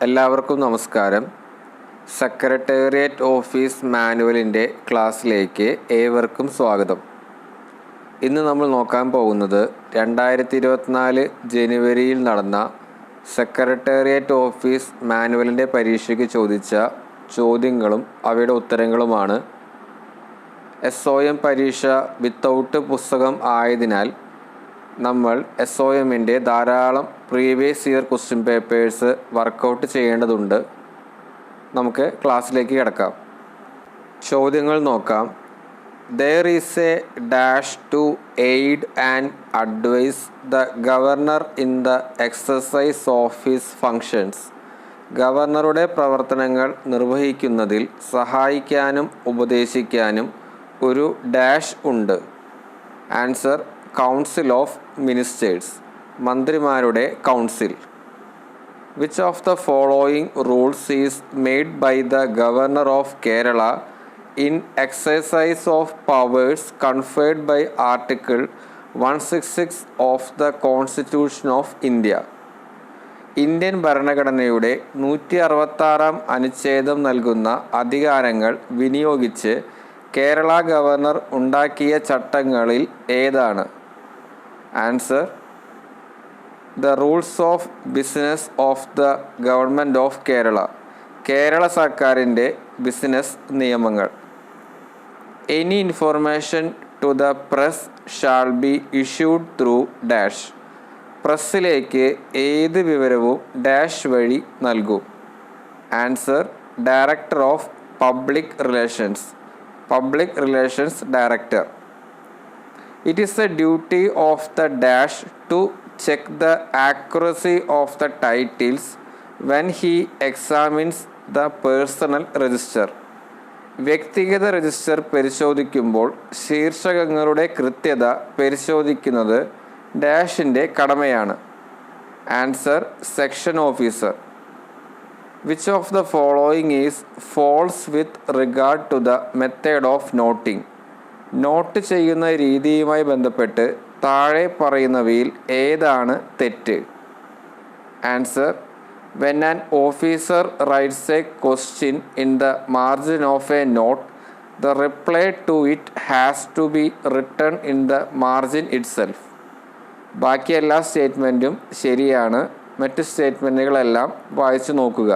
എല്ലാവർക്കും നമസ്കാരം. Secretariat office മാനുവലിൻ്റെ ക്ലാസ്സിലേക്ക് ഏവർക്കും സ്വാഗതം. ഇന്ന് നമ്മൾ നോക്കാൻ പോകുന്നത് 2024 ജനുവരിയിൽ നടന്ന സെക്രട്ടേറിയറ്റ് ഓഫീസ് മാനുവലിൻ്റെ പരീക്ഷയ്ക്ക് ചോദിച്ച ചോദ്യങ്ങളും അവയുടെ ഉത്തരങ്ങളുമാണ്. SOM പരീക്ഷ വിത്തൗട്ട് പുസ്തകം ആയതിനാൽ നമ്മൾ SOMൻ്റെ ധാരാളം previous year question papers work out ചെയ്യേണ്ടതുണ്ട്. നമുക്ക് ക്ലാസ്സിലേക്ക് കിടക്കാം. ചോദ്യങ്ങൾ നോക്കാം. There is a dash to aid and advise the governor in the exercise of his functions. ഗവർണറുടെ പ്രവർത്തനങ്ങൾ നിർവഹിക്കുന്നതിൽ സഹായിക്കാനും ഉപദേശിക്കാനും ഒരു ഡാഷ് ഉണ്ട്. ആൻസർ: കൗൺസിൽ ഓഫ് മിനിസ്റ്റേഴ്സ്, മന്ത്രിമാരുടെ council. Which of the following rules is made by the governor of Kerala in exercise of powers conferred by article 166 of the constitution of India? Indian ഭരണഘടനയുടെ 166 അനുച്ഛേദം നൽകുന്ന അധികാരങ്ങൾ വിനിയോഗിച്ച് കേരള ഗവർണർ ഉണ്ടാക്കിയ ചട്ടങ്ങളിൽ ഏതാണ്? Answer: the rules of business of the government of Kerala, Kerala സർക്കാരിൻ്റെ business നിയമങ്ങൾ. Any information to the press shall be issued through dash. പ്രസ്സിലേക്ക് ഏത് വിവരവും ഡാഷ് വഴി നൽകും. Answer: director of public relations, public relations director. It is the duty of the dash to check the accuracy of the titles when he examines the personal register. വ്യക്തിഗത register പരിശോധിക്കുമ്പോൾ ശീർഷകങ്ങളുടെ കൃത്യത പരിശോധിക്കുന്നത് ഡാഷിൻ്റെ കടമയാണ്. Answer: section officer. Which of the following is false with regard to the method of noting? Note ചെയ്യുന്ന രീതിയുമായി ബന്ധപ്പെട്ട് താഴെ പറയുന്നവയിൽ ഏതാണ് തെറ്റ്? Answer: when an officer writes a question in the margin of a note, the reply to it has to be written in the margin itself. ബാക്കി എല്ലാ സ്റ്റേറ്റ്മെൻറ്റും ശരിയാണ്. മറ്റ് സ്റ്റേറ്റ്മെൻറ്റുകളെല്ലാം വായിച്ചു നോക്കുക.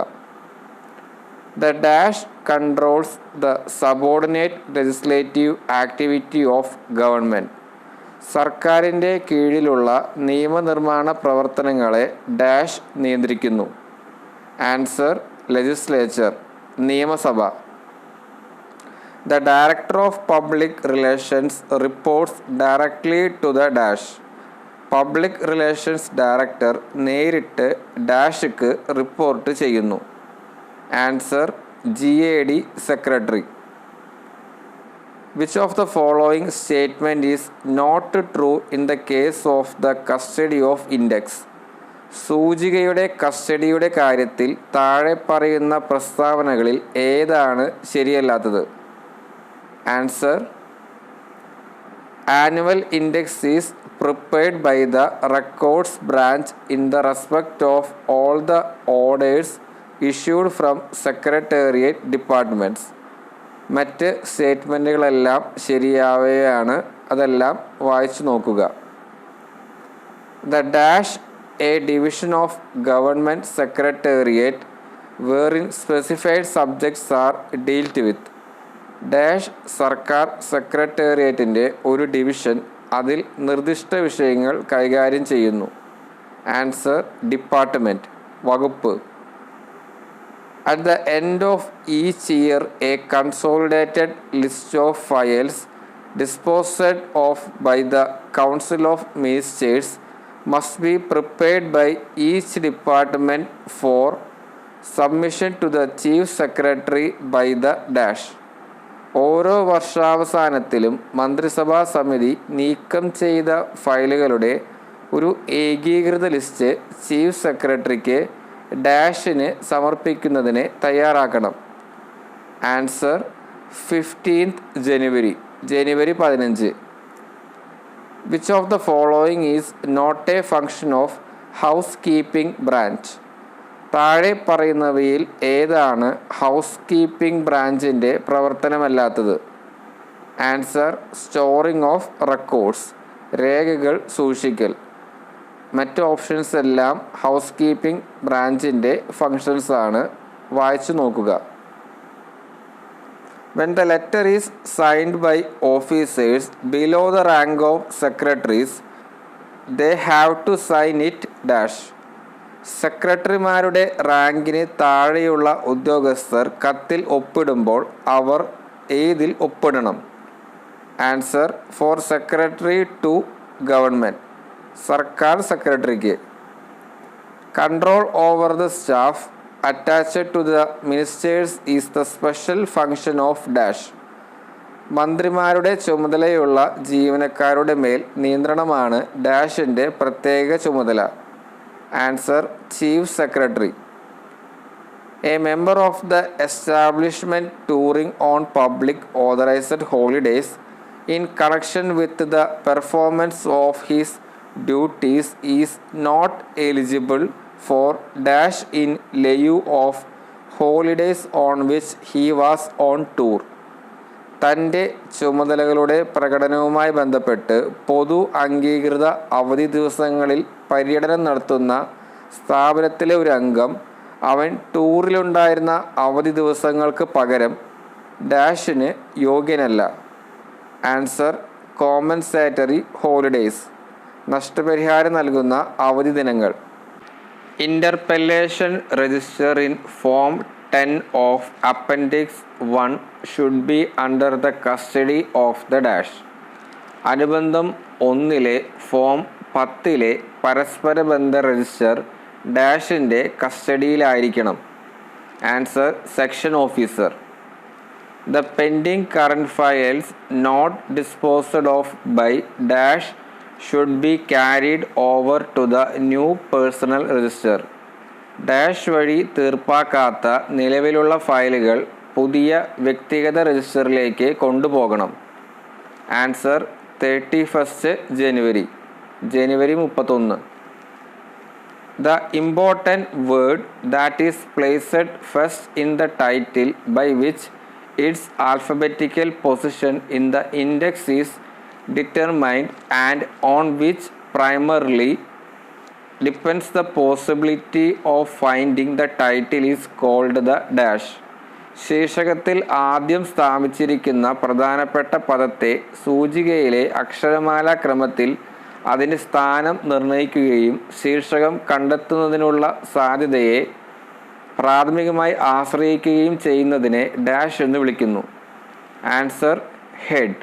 The dash controls the subordinate legislative activity of government. സർക്കാരിൻ്റെ കീഴിലുള്ള നിയമനിർമ്മാണ പ്രവർത്തനങ്ങളെ ഡാഷ് നിയന്ത്രിക്കുന്നു. ആൻസർ: ലെജിസ്ലേച്ചർ, നിയമസഭ. The director of public relations reports directly to the dash. Public relations director നേരിട്ട് ഡാഷ്ക്ക് റിപ്പോർട്ട് ചെയ്യുന്നു. Answer: GAD secretary. Which of the following statement is not true in the case of the custody of index? സൂചികയുടെ കസ്റ്റഡിയുടെ കാര്യത്തിൽ താഴെ പറയുന്ന പ്രസ്താവനകളിൽ ഏതാണ് ശരിയല്ലാത്തത്? Answer: annual index is prepared by the records branch in the respect of all the orders issued from secretariat departments. മറ്റ് സ്റ്റേറ്റ്മെൻറ്റുകളെല്ലാം ശരിയാവുകയാണ്. അതെല്ലാം വായിച്ചു നോക്കുക. The dash a division of government secretariat wherein specified subjects are dealt with. Dash സർക്കാർ സെക്രട്ടേറിയറ്റിൻ്റെ ഒരു division, അതിൽ നിർദ്ദിഷ്ട വിഷയങ്ങൾ കൈകാര്യം ചെയ്യുന്നു. ആൻസർ: ഡിപ്പാർട്ട്മെൻറ്റ്, വകുപ്പ്. At the end of each year a consolidated list of files disposed of by the council of ministers must be prepared by each department for submission to the chief secretary by the dash. ഓരോ വർഷാവസാനത്തിലും മന്ത്രിസഭാ സമിതി നീക്കം ചെയ്ത ഫയലുകളുടെ ഒരു ഏകീകൃത list chief സെക്രട്ടറിക്ക് ഡാഷിന് സമർപ്പിക്കുന്നതിന് തയ്യാറാക്കണം. Answer: 15th January, January 15. Which of the following is not a function of housekeeping branch? താഴെ പറയുന്നവയിൽ ഏതാണ് ഹൗസ് കീപ്പിംഗ് ബ്രാഞ്ചിൻ്റെ പ്രവർത്തനമല്ലാത്തത്? ആൻസർ സ്റ്റോറിംഗ് ഓഫ് റെക്കോർഡ്സ്, രേഖകൾ സൂക്ഷിക്കൽ. മറ്റ് ഓപ്ഷൻസ് എല്ലാം ഹൗസ് കീപ്പിംഗ് ബ്രാഞ്ചിൻ്റെ ഫങ്ഷൻസ് ആണ്. വായിച്ചു നോക്കുക. When the letter is signed by officers below the rank of secretaries, they have to sign it dash. സെക്രട്ടറിമാരുടെ റാങ്കിന് താഴെയുള്ള ഉദ്യോഗസ്ഥർ കത്തിൽ ഒപ്പിടുമ്പോൾ അവർ ഏതിൽ ഒപ്പിടണം? Answer for secretary to government, സർക്കാർ സെക്രട്ടറിക്ക്. Control over the staff attached to the ministers is the special function of dash. മന്ത്രിമാരുടെ ചുമതലയുള്ള ജീവനക്കാരുടെ മേൽ നിയന്ത്രണമാണ് ഡാഷിൻ്റെ പ്രത്യേക ചുമതല. Answer chief secretary. A member of the establishment touring on public authorised holidays in connection with the performance of his duties is not eligible for dash in lieu of holidays on which he was on tour. തൻ്റെ ചുമതലകളുടെ പ്രകടനവുമായി ബന്ധപ്പെട്ട് പൊതു അംഗീകൃത അവധി ദിവസങ്ങളിൽ പര്യടനം നടത്തുന്ന സ്ഥാപനത്തിലെ ഒരു അംഗം അവൻ ടൂറിലുണ്ടായിരുന്ന അവധി ദിവസങ്ങൾക്ക് പകരം ഡാഷിന് യോഗ്യനല്ല. ആൻസർ കോമ്പൻസേറ്ററി ഹോളിഡേയ്സ്, നഷ്ടപരിഹാരം നൽകുന്ന അവധി ദിനങ്ങൾ. Interpellation register in Form 10 of Appendix 1 should be under the custody of the dash. അനുബന്ധം 1 ഫോം 10 പരസ്പര ബന്ധ രജിസ്റ്റർ ഡാഷിൻ്റെ കസ്റ്റഡിയിലായിരിക്കണം. Answer section officer. The pending current files not disposed of by dash should be carried over to the new personal register. Dash വഴി തീർപ്പാക്കാത്ത നിലവിലുള്ള ഫയലുകൾ പുതിയ വ്യക്തിഗത രജിസ്റ്ററിലേക്ക് കൊണ്ടുപോകണം. Answer 31 January 31. The important word that is placed first in the title by which its alphabetical position in the index is determined and on which primarily depends the possibility of finding the title is called the dash. ശീർഷകത്തിൽ ആദ്യം സ്ഥാപിച്ചിരിക്കുന്ന പ്രധാനപ്പെട്ട പദത്തെ സൂചികയിലെ അക്ഷരമാല ക്രമത്തിൽ അതിൻ്റെ സ്ഥാനം നിർണ്ണയിക്കുകയും ശീർഷകം കണ്ടെത്തുന്നതിനുള്ള സാധ്യതയെ പ്രാഥമികമായി ആശ്രയിക്കുകയും ചെയ്യുന്നതിനെ ഡാഷ് എന്ന് വിളിക്കുന്നു. Answer head.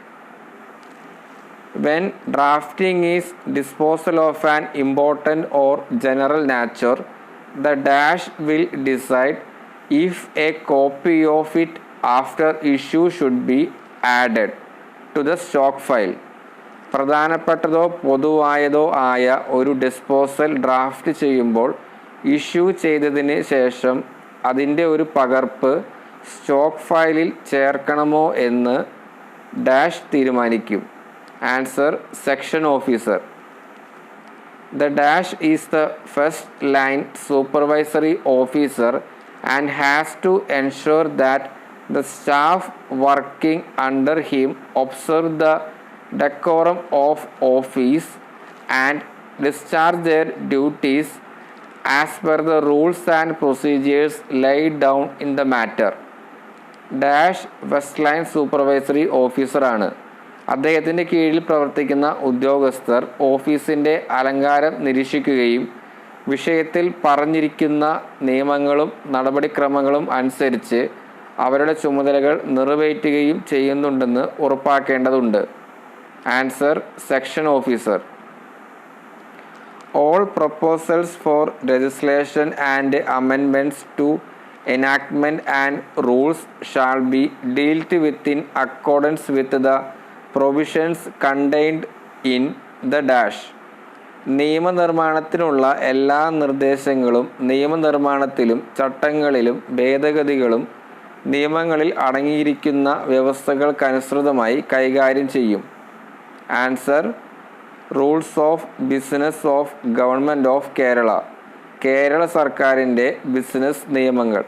When drafting is disposal of an important or general nature, the dash will decide if a copy of it after issue should be added to the stock file. പ്രധാനപ്പെട്ടതോ പൊതുവായതോ ആയ ഒരു disposal draft ചെയ്യുമ്പോൾ issue ചെയ്തതിന് ശേഷം അതിൻ്റെ ഒരു പകർപ്പ് stock ഫയലിൽ ചേർക്കണമോ എന്ന് ഡാഷ് തീരുമാനിക്കും. Answer section officer. The dash is the first line supervisory officer and has to ensure that the staff working under him observe the decorum of office and discharge their duties as per the rules and procedures laid down in the matter. Dash first line supervisory officer ആണ്. അദ്ദേഹത്തിൻ്റെ കീഴിൽ പ്രവർത്തിക്കുന്ന ഉദ്യോഗസ്ഥർ ഓഫീസിൻ്റെ അലങ്കാരം നിരീക്ഷിക്കുകയും വിഷയത്തിൽ പറഞ്ഞിരിക്കുന്ന നിയമങ്ങളും നടപടിക്രമങ്ങളും അനുസരിച്ച് അവരുടെ ചുമതലകൾ നിറവേറ്റുകയും ചെയ്യുന്നുണ്ടെന്ന് ഉറപ്പാക്കേണ്ടതുണ്ട്. Answer section officer. All proposals for legislation and amendments to enactment and rules shall be dealt with in accordance with the provisions contained in the dash. നിയമനിർമ്മാണത്തിനുള്ള എല്ലാ നിർദ്ദേശങ്ങളും നിയമനിർമ്മാണത്തിലും ചട്ടങ്ങളിലും ഭേദഗതികളും നിയമങ്ങളിൽ അടങ്ങിയിരിക്കുന്ന വ്യവസ്ഥകൾക്കനുസൃതമായി കൈകാര്യം ചെയ്യും. Answer rules of business of government of Kerala. Kerala സർക്കാരിൻ്റെ business നിയമങ്ങൾ.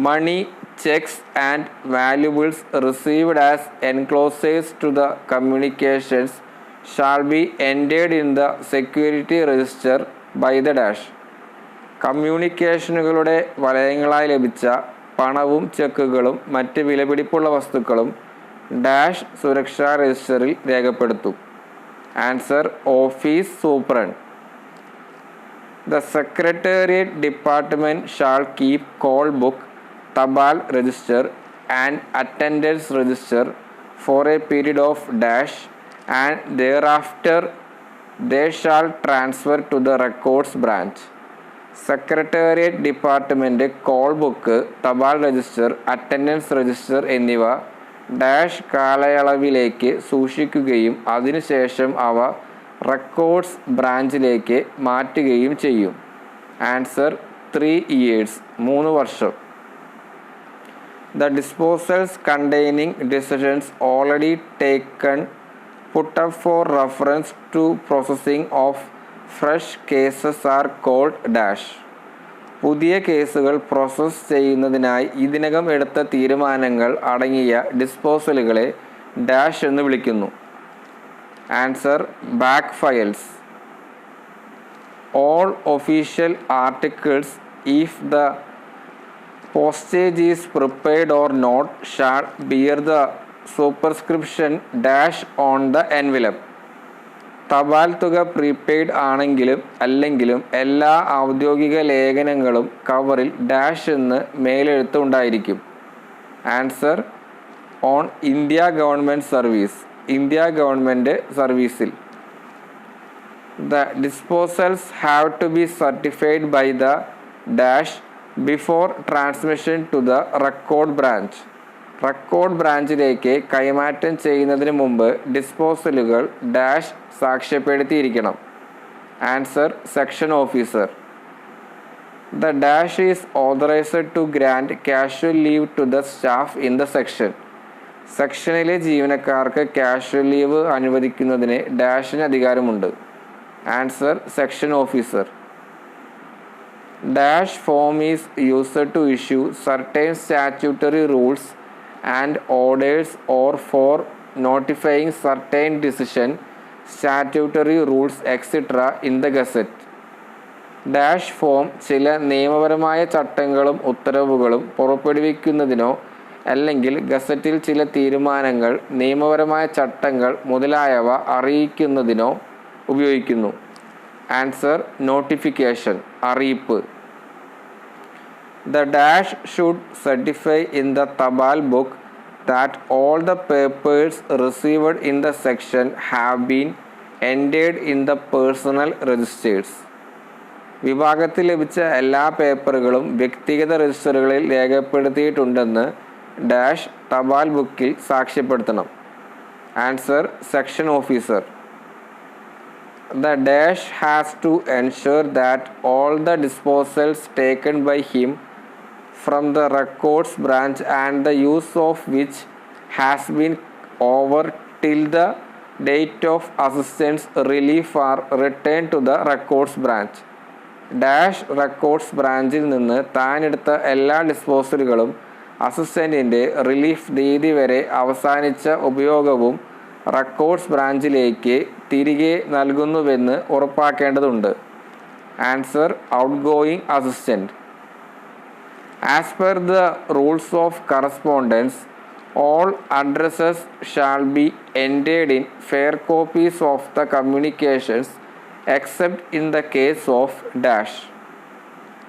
Money, cheques and valuables received as enclosures to the communications shall be entered in the security register by the dash. കമ്മ്യൂണിക്കേഷനുകളുടെ വലയങ്ങളായി ലഭിച്ച പണവും ചെക്കുകളും മറ്റ് വിലപിടിപ്പുള്ള വസ്തുക്കളും ഡാഷ് സുരക്ഷാ രജിസ്റ്ററിൽ രേഖപ്പെടുത്തും. Answer office superintendent. The Secretariat Department shall keep call book, തപാൽ register and attendance register for a period of dash and thereafter they shall transfer to the records branch. Secretariat department call book, തപാൽ register, attendance register എന്നിവ dash കാലയളവിലേക്ക് സൂക്ഷിക്കുകയും അതിനുശേഷം അവ records ബ്രാഞ്ചിലേക്ക് മാറ്റുകയും ചെയ്യും. Answer 3 years, 3 വർഷം. The disposals containing decisions already taken put up for reference to processing of fresh cases are called dash. പുതിയ കേസുകൾ പ്രോസസ്സ് ചെയ്യുന്നതിനായി ഇതിനകം എടുത്ത തീരുമാനങ്ങൾ അടങ്ങിയ ഡിസ്പോസലുകളെ ഡാഷ് എന്ന് വിളിക്കുന്നു. Answer back files. All official articles, if the postage is prepaid or not, shall bear the superscription dash on the envelope. തപാൽ തുക പ്രീപെയ്ഡ് ആണെങ്കിലും അല്ലെങ്കിലും എല്ലാ ഔദ്യോഗിക ലേഖനങ്ങളും കവറിൽ ഡാഷ് എന്ന് മേലെഴുത്ത് ഉണ്ടായിരിക്കും. Answer on India government service. India government സർവീസിൽ. The disposals have to be certified by the dash before transmission to the record branch. Record ബ്രാഞ്ചിലേക്ക് കൈമാറ്റം ചെയ്യുന്നതിന് മുമ്പ് ഡിസ്പോസലുകൾ ഡാഷ് സാക്ഷ്യപ്പെടുത്തിയിരിക്കണം. Answer section officer. The dash is authorized to grant casual leave to the staff in the section. സെക്ഷനിലെ ജീവനക്കാർക്ക് casual leave അനുവദിക്കുന്നതിന് ഡാഷിന് അധികാരമുണ്ട്. Answer section officer. Dash form is used to issue certain statutory rules and orders or for notifying certain decision, statutory rules etcetera in the gazette. Dash form ചില നിയമപരമായ ചട്ടങ്ങളും ഉത്തരവുകളും പുറപ്പെടുവിക്കുന്നതിനോ അല്ലെങ്കിൽ ഗസറ്റിൽ ചില തീരുമാനങ്ങൾ, നിയമപരമായ ചട്ടങ്ങൾ മുതലായവ അറിയിക്കുന്നതിനോ ഉപയോഗിക്കുന്നു. ആൻസർ നോട്ടിഫിക്കേഷൻ, അറിയിപ്പ്. The dash should certify in the തപാൽ book that all the papers received in the section have been entered in the personal registers. വിഭാഗത്തിൽ ലഭിച്ച എല്ലാ പേപ്പറുകളും വ്യക്തിഗത രജിസ്റ്ററുകളിൽ രേഖപ്പെടുത്തിയിട്ടുണ്ടെന്ന് ഡാഷ് തപാൽ ബുക്കിൽ സാക്ഷ്യപ്പെടുത്തണം. Answer section officer. The dash has to ensure that all the disposals taken by him from the records branch and the use of which has been over till the date of assistance relief are returned to the records branch. Dash records ബ്രാഞ്ചിൽ നിന്ന് താനെടുത്ത എല്ലാ ഡിസ്പോസലുകളും അസിസ്റ്റൻറ്റിൻ്റെ relief തീയതി വരെ അവസാനിച്ച ഉപയോഗവും records ബ്രാഞ്ചിലേക്ക് തിരികെ നൽകുന്നുവെന്ന് ഉറപ്പാക്കേണ്ടതുണ്ട്. Answer out going assistant. As per the rules of correspondence, all addresses shall be entered in fair copies of the communications except in the case of dash.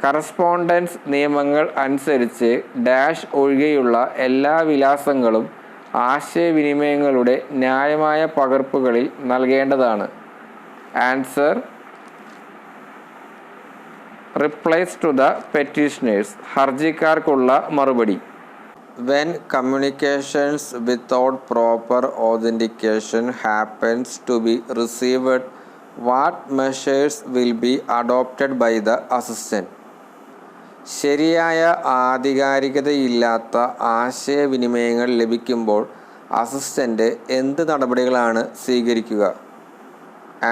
Correspondence നിയമങ്ങൾ അനുസരിച്ച് ഡാഷ് ഒഴികെയുള്ള എല്ലാ വിലാസങ്ങളും ആശയവിനിമയങ്ങളുടെ ന്യായമായ പകർപ്പുകളിൽ നൽകേണ്ടതാണ്. Answer replies to the petitioners, ഹർജിക്കാർക്കുള്ള മറുപടി. When communications without proper authentication happens to be received, what measures will be adopted by the assistant? ശരിയായ ആധികാരികതയില്ലാത്ത ആശയവിനിമയങ്ങൾ ലഭിക്കുമ്പോൾ അസിസ്റ്റൻ്റ് എന്ത് നടപടികളാണ് സ്വീകരിക്കുക?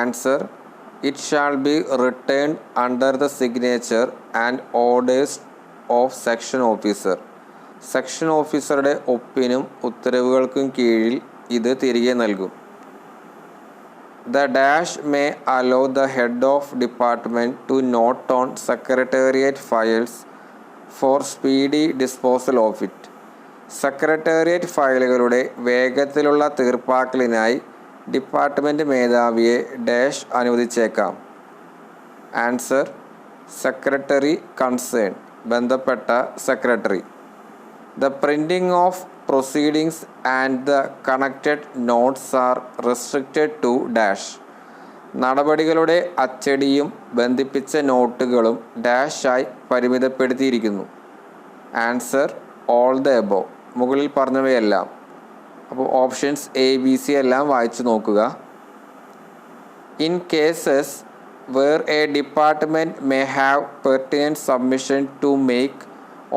Answer It shall be returned under the signature and orders of section officer. Section ഓഫീസറുടെ ഒപ്പിനും ഉത്തരവുകൾക്കും കീഴിൽ ഇത് തിരികെ നൽകും. The dash may allow the head of department to note on secretariat files for speedy disposal of it. Secretariat ഫയലുകളുടെ വേഗത്തിലുള്ള തീർപ്പാക്കലിനായി department മേധാവിയെ dash അനുവദിച്ചേക്കാം. ആൻസർ സെക്രട്ടറി കൺസേൺ, ബന്ധപ്പെട്ട secretary. The printing of proceedings and the connected notes are restricted to dash. നടപടികളുടെ അച്ചടിയും ബന്ധിപ്പിച്ച നോട്ടുകളും ഡാഷായി പരിമിതപ്പെടുത്തിയിരിക്കുന്നു. Answer all the above, മുകളിൽ പറഞ്ഞവയെല്ലാം. അപ്പോൾ ഓപ്ഷൻസ് എ ബി സി എല്ലാം വായിച്ചു നോക്കുക. In cases where a department may have pertinent submission to make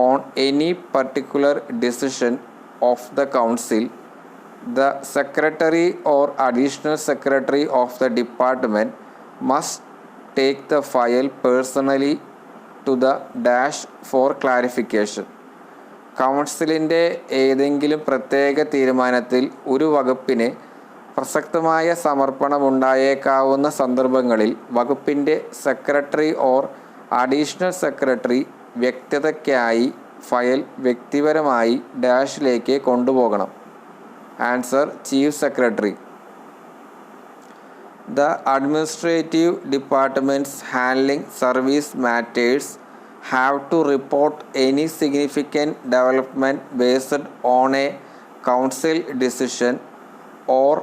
on any particular decision of the council, the secretary or additional secretary of the department must take the file personally to the dash for clarification. കൗൺസിലിൻ്റെ ഏതെങ്കിലും പ്രത്യേക തീരുമാനത്തിൽ ഒരു വകുപ്പിന് പ്രസക്തമായ സമർപ്പണമുണ്ടായേക്കാവുന്ന സന്ദർഭങ്ങളിൽ വകുപ്പിൻ്റെ സെക്രട്ടറി ഓർ അഡീഷണൽ സെക്രട്ടറി വ്യക്തതയ്ക്കായി ഫയൽ വ്യക്തിപരമായി ഡാഷിലേക്ക് കൊണ്ടുപോകണം. Answer chief secretary. The administrative departments handling service matters have to report any significant development based on a council decision or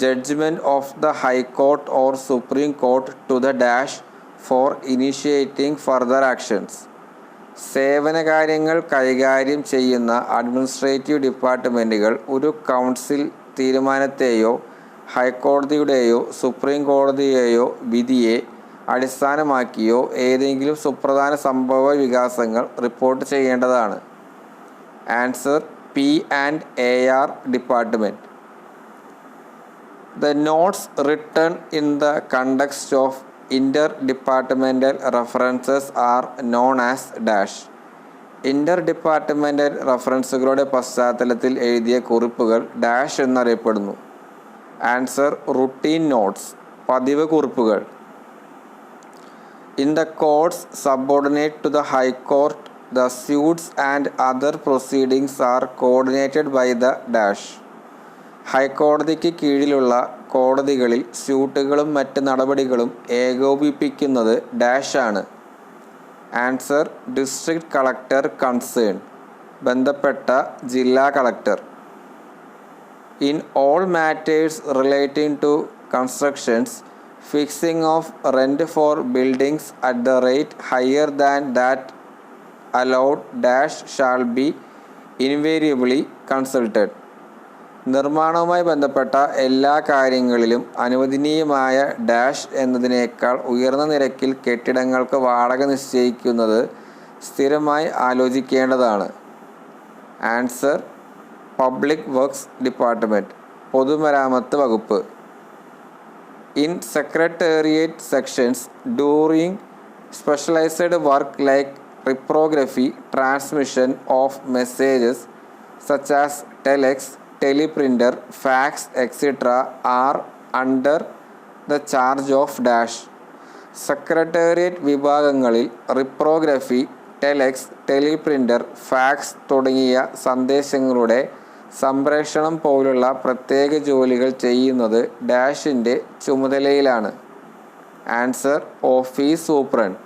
judgment of the high court or supreme court to the dash for initiating further actions. സേവനകാര്യങ്ങൾ കൈകാര്യം ചെയ്യുന്ന administrative ഡിപ്പാർട്ട്മെൻറ്റുകൾ ഒരു council തീരുമാനത്തെയോ ഹൈക്കോടതിയുടെയോ supreme കോടതിയെയോ വിധിയെ അടിസ്ഥാനമാക്കിയോ ഏതെങ്കിലും സുപ്രധാന സംഭവ വികാസങ്ങൾ report ചെയ്യേണ്ടതാണ്. Answer P and A R department. The notes written in the context of interdepartmental references are known as dash. Interdepartmental റഫറൻസുകളുടെ പശ്ചാത്തലത്തിൽ എഴുതിയ കുറിപ്പുകൾ ഡാഷ് എന്നറിയപ്പെടുന്നു. ആൻസർ റുട്ടീൻ നോട്ട്സ്, പതിവ് കുറിപ്പുകൾ. In the courts subordinate to the high court the suits and other proceedings are coordinated by the dash. ഹൈക്കോടതിക്ക് കീഴിലുള്ള കോടതികളിൽ സ്യൂട്ടുകളും മറ്റ് നടപടികളും ഏകോപിപ്പിക്കുന്നത് ഡാഷാണ്. ആൻസർ ഡിസ്ട്രിക്ട് കളക്ടർ കൺസേൺ, ബന്ധപ്പെട്ട ജില്ലാ collector. In all matters relating to constructions, fixing of rent for buildings at the rate higher than that allowed dash shall be invariably consulted. നിർമ്മാണവുമായി ബന്ധപ്പെട്ട എല്ലാ കാര്യങ്ങളിലും അനുവദനീയമായ ഡാഷ് എന്നതിനേക്കാൾ ഉയർന്ന നിരക്കിൽ കെട്ടിടങ്ങൾക്ക് വാടക നിശ്ചയിക്കുന്നത് സ്ഥിരമായി ആലോചിക്കേണ്ടതാണ്. ആൻസർ പബ്ലിക് വർക്ക്സ് ഡിപ്പാർട്ട്മെൻറ്റ്, പൊതുമരാമത്ത് വകുപ്പ്. In secretariat sections during specialised work like reprography, transmission of messages such as telex, teleprinter, fax, etc. are under the charge of dash. Secretariat വിഭാഗങ്ങളിൽ റിപ്രോഗ്രഫി, ടെലെക്സ്, ടെലിപ്രിൻ്റർ, ഫാക്സ് തുടങ്ങിയ സന്ദേശങ്ങളുടെ സംപ്രേഷണം പോലുള്ള പ്രത്യേക ജോലികൾ ചെയ്യുന്നത് ഡാഷിൻ്റെ ചുമതലയിലാണ്. Answer office superintendent.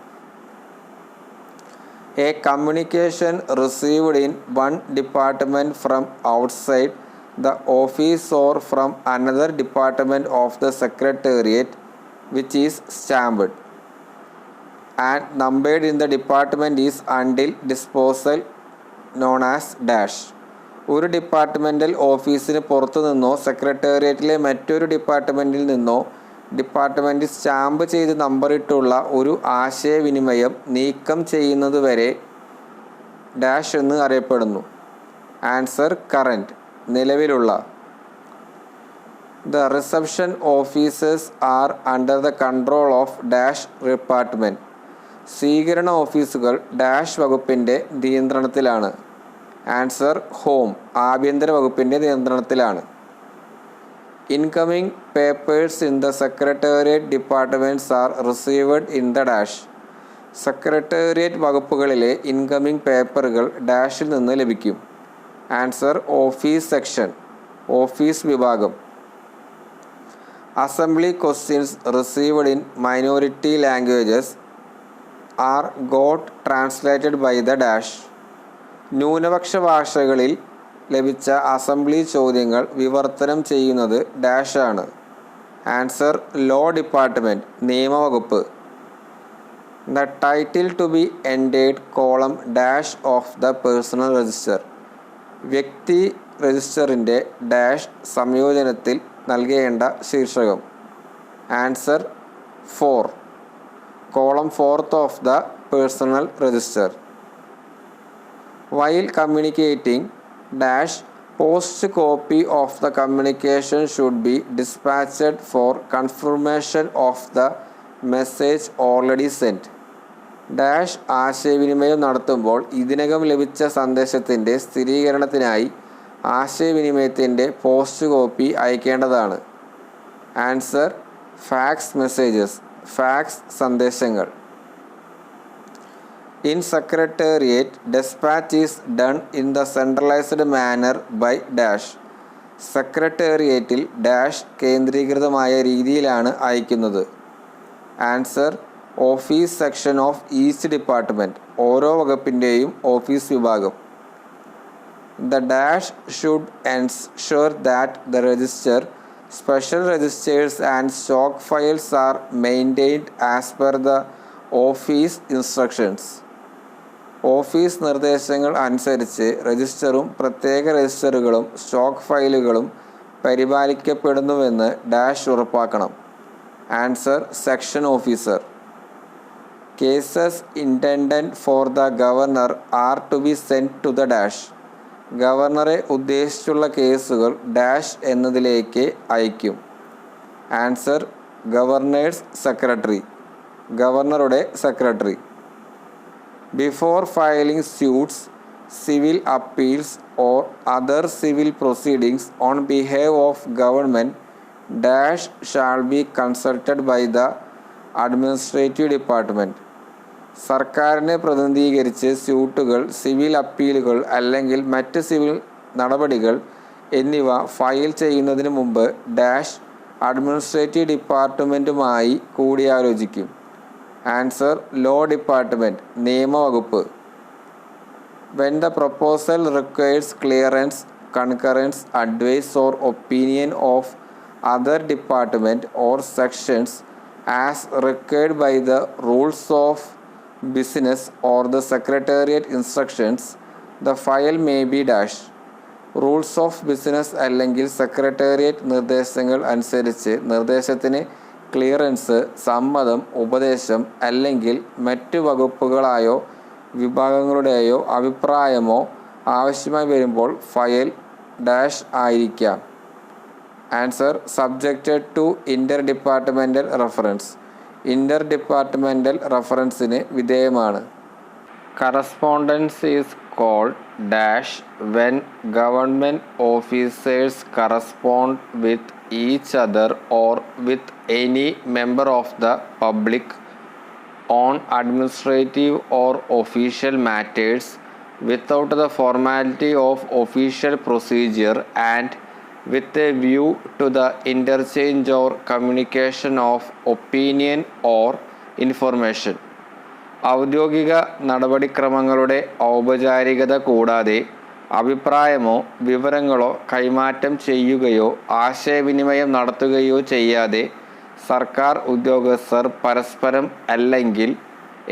A communication received in one department from outside the office or from another department of the secretariat which is stamped and numbered in the department is until disposal known as dash. ഒരു departmental ഓഫീസിന് പുറത്തു നിന്നോ സെക്രട്ടേറിയറ്റിലെ മറ്റൊരു ഡിപ്പാർട്ട്മെൻറ്റിൽ നിന്നോ department stamp ചെയ്ത് നമ്പറിട്ടുള്ള ഒരു ആശയവിനിമയം നീക്കം ചെയ്യുന്നതുവരെ ഡാഷ് എന്ന് അറിയപ്പെടുന്നു. ആൻസർ കറൻറ്റ്, നിലവിലുള്ള. The reception offices are under the control of dash department. സ്വീകരണ ഓഫീസുകൾ ഡാഷ് വകുപ്പിൻ്റെ നിയന്ത്രണത്തിലാണ്. ആൻസർ ഹോം, ആഭ്യന്തര വകുപ്പിൻ്റെ നിയന്ത്രണത്തിലാണ്. Incoming papers in the secretariat departments are received in the dash. Secretariat വകുപ്പുകളിലെ ഇൻകമിംഗ് പേപ്പറുകൾ ഡാഷിൽ നിന്ന് ലഭിക്കും. ആൻസർ ഓഫീസ് സെക്ഷൻ, ഓഫീസ് വിഭാഗം. Assembly questions received in minority languages are got translated by the dash. ന്യൂനപക്ഷ ഭാഷകളിൽ ലഭിച്ച അസംബ്ലി ചോദ്യങ്ങൾ വിവർത്തനം ചെയ്യുന്നത് ഡാഷ് ആണ്. ആൻസർ ലോ ഡിപ്പാർട്ട്മെൻറ്റ്, നിയമവകുപ്പ്. The title to be entered column dash of the personal register. വ്യക്തി രജിസ്റ്ററിൻ്റെ ഡാഷ് സംയോജനത്തിൽ നൽകേണ്ട ശീർഷകം. Answer 4, column 4th of the personal register. While communicating dash, post copy of the communication should be dispatched for confirmation of the message already sent. Dash ആശയവിനിമയം നടത്തുമ്പോൾ ഇതിനകം ലഭിച്ച സന്ദേശത്തിൻ്റെ സ്ഥിരീകരണത്തിനായി ആശയവിനിമയത്തിൻ്റെ പോസ്റ്റ് കോപ്പി അയക്കേണ്ടതാണ്. ആൻസർ ഫാക്സ് മെസ്സേജസ്, ഫാക്സ് സന്ദേശങ്ങൾ. In secretariat, dispatch is done in the centralized manner by dash. സെക്രട്ടേറിയറ്റിൽ ഡാഷ് കേന്ദ്രീകൃതമായ രീതിയിലാണ് അയക്കുന്നത്. Answer office section of each department, ഓരോ വകുപ്പിൻ്റെയും ഓഫീസ് വിഭാഗം. The dash should ensure that the register, special registers and stock files are maintained as per the office instructions. Office നിർദ്ദേശങ്ങൾ അനുസരിച്ച് രജിസ്റ്ററും പ്രത്യേക രജിസ്റ്ററുകളും സ്റ്റോക്ക് ഫയലുകളും പരിപാലിക്കപ്പെടുന്നുവെന്ന് ഡാഷ് ഉറപ്പാക്കണം. Answer section officer. Cases intended for the governor are to be sent to the dash. ഗവർണറെ ഉദ്ദേശിച്ചുള്ള കേസുകൾ ഡാഷ് എന്നതിലേക്ക് അയക്കും. ആൻസർ ഗവർണേഴ്സ് സെക്രട്ടറി, ഗവർണറുടെ സെക്രട്ടറി. Before filing suits, civil appeals or other civil proceedings on behalf of government, dash shall be consulted by the administrative department. സർക്കാരിനെ പ്രതിനിധീകരിച്ച് സ്യൂട്ടുകൾ, civil അപ്പീലുകൾ അല്ലെങ്കിൽ മറ്റ് സിവിൽ നടപടികൾ എന്നിവ ഫയൽ ചെയ്യുന്നതിന് മുമ്പ് ഡാഷ് അഡ്മിനിസ്ട്രേറ്റീവ് ഡിപ്പാർട്ട്മെൻറ്റുമായി കൂടിയാലോചിക്കും. ആൻസർ ലോ ഡിപ്പാർട്ട്മെൻറ്റ്, നിയമവകുപ്പ്. When the proposal requires clearance, concurrence, advice or opinion of other department or sections as required by the rules of business or the secretariat instructions, the file may be dash. Rules of business അല്ലെങ്കിൽ secretariat നിർദ്ദേശങ്ങൾ അനുസരിച്ച് നിർദ്ദേശത്തിന് clearance, സമ്മതം, ഉപദേശം അല്ലെങ്കിൽ മറ്റ് വകുപ്പുകളായോ വിഭാഗങ്ങളുടെയോ അഭിപ്രായമോ ആവശ്യമായി വരുമ്പോൾ ഫയൽ ഡാഷ് ആയിരിക്കാം. Answer subjected to inter departmental reference, inter departmental റെഫറൻസിന് വിധേയമാണ്. Correspondence is called dash when government officers correspond with each other or with any member of the public on administrative or official matters without the formality of official procedure and with a view to the interchange or communication of opinion or information. ഔദ്യോഗിക നടപടിക്രമങ്ങളുടെ ഔപചാരികത കൂടാതെ അഭിപ്രായമോ വിവരങ്ങളോ കൈമാറ്റം ചെയ്യുകയോ ആശയവിനിമയം നടത്തുകയോ ചെയ്യാതെ സർക്കാർ ഉദ്യോഗസ്ഥർ പരസ്പരം അല്ലെങ്കിൽ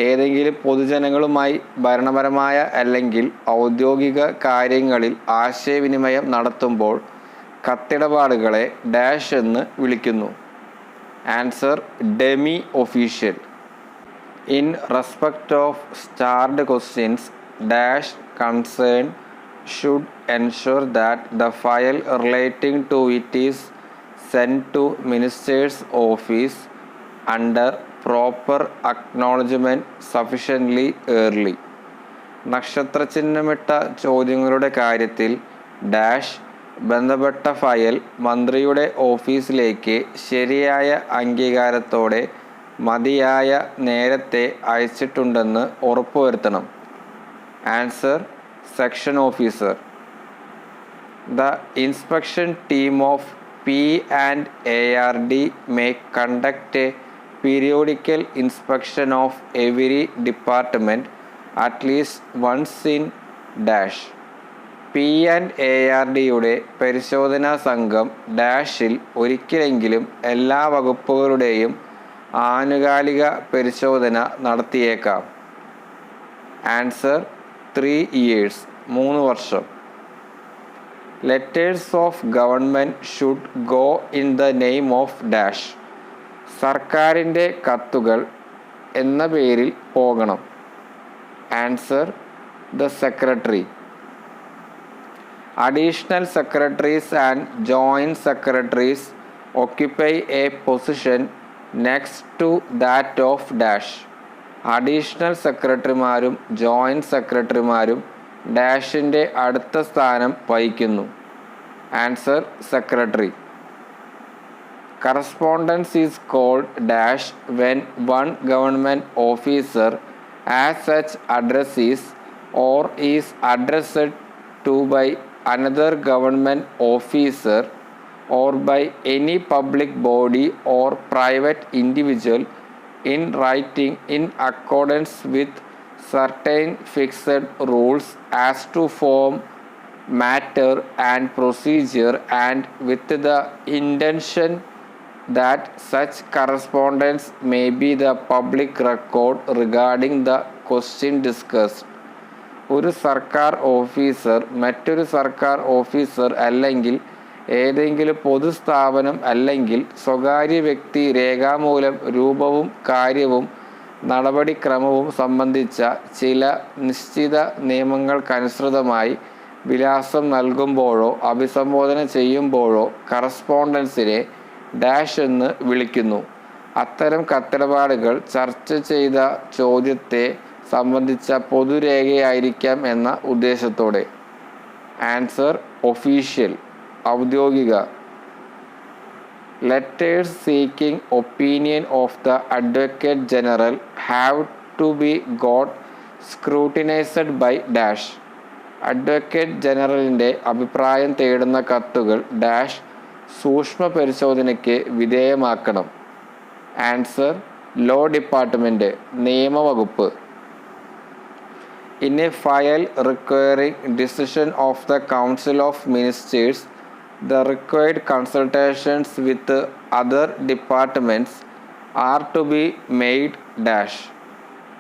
ഏതെങ്കിലും പൊതുജനങ്ങളുമായി ഭരണപരമായ അല്ലെങ്കിൽ ഔദ്യോഗിക കാര്യങ്ങളിൽ ആശയവിനിമയം നടത്തുമ്പോൾ കത്തിടപാടുകളെ ഡാഷ് എന്ന് വിളിക്കുന്നു. Answer demi official. In respect of starred questions, dash concern should ensure that the file relating to it is sent to minister's office under proper acknowledgement sufficiently early. നക്ഷത്രചിഹ്നമിട്ട ചോദ്യങ്ങളുടെ കാര്യത്തിൽ ഡാഷ് ബന്ധപ്പെട്ട ഫയൽ മന്ത്രിയുടെ ഓഫീസിലേക്ക് ശരിയായ അംഗീകാരത്തോടെ മതിയായ നേരത്തെ അയച്ചിട്ടുണ്ടെന്ന് ഉറപ്പുവരുത്തണം. Answer section officer. The inspection team of P&ARD may conduct a periodical inspection of every department at least once in dash. P&ARDയുടെ പരിശോധനാ സംഘം ഡാഷിൽ ഒരിക്കലെങ്കിലും എല്ലാ വകുപ്പുകളുടെയും ആനുകാലിക പരിശോധന നടത്തിയേക്കാം. ആൻസർ 3 years 3 വർഷം. Letters of government should go in the name of dash. സർക്കാരിൻ്റെ കത്തുകൾ എന്ന പേരിൽ പോകണം. Answer the secretary. Additional secretaries and joint secretaries occupy a position next to that of dash. Additional സെക്രട്ടറിമാരും ജോയിൻറ്റ് സെക്രട്ടറിമാരും ഡാഷിൻ്റെ അടുത്ത സ്ഥാനം വഹിക്കുന്നു. Answer secretary. Correspondence is called dash when one government officer as such addresses or is addressed to by another government officer or by any public body or private individual in writing in accordance with certain fixed rules as to form, matter and procedure, and with the intention that such correspondence may be the public record regarding the question discussed. ഒരു സർക്കാർ officer മറ്റൊരു സർക്കാർ officer അല്ലെങ്കിൽ ഏതെങ്കിലും പൊതുസ്ഥാപനം അല്ലെങ്കിൽ സ്വകാര്യ വ്യക്തി രേഖാമൂലം രൂപവും കാര്യവും നടപടിക്രമവും സംബന്ധിച്ച ചില നിശ്ചിത നിയമങ്ങൾക്കനുസൃതമായി വിലാസം നൽകുമ്പോഴോ അഭിസംബോധന ചെയ്യുമ്പോഴോ കറസ്പോണ്ടൻസിനെ ഡാഷ് എന്ന് വിളിക്കുന്നു. അത്തരം കത്തിടപാടുകൾ ചർച്ച ചെയ്ത ചോദ്യത്തെ സംബന്ധിച്ച പൊതുരേഖയായിരിക്കാം എന്ന ഉദ്ദേശത്തോടെ. ആൻസർ ഒഫീഷ്യൽ ഔദ്യോഗിക. Letters seeking opinion of the advocate general have to be got scrutinised by dash. Advocate ജനറലിൻ്റെ അഭിപ്രായം തേടുന്ന കത്തുകൾ ഡാഷ് സൂക്ഷ്മ പരിശോധനയ്ക്ക് വിധേയമാക്കണം. ആൻസർ ലോ ഡിപ്പാർട്ട്മെൻറ്റ് നിയമവകുപ്പ്. In a file requiring decision of the Council of Ministers, the required consultations with other departments are to be made dash.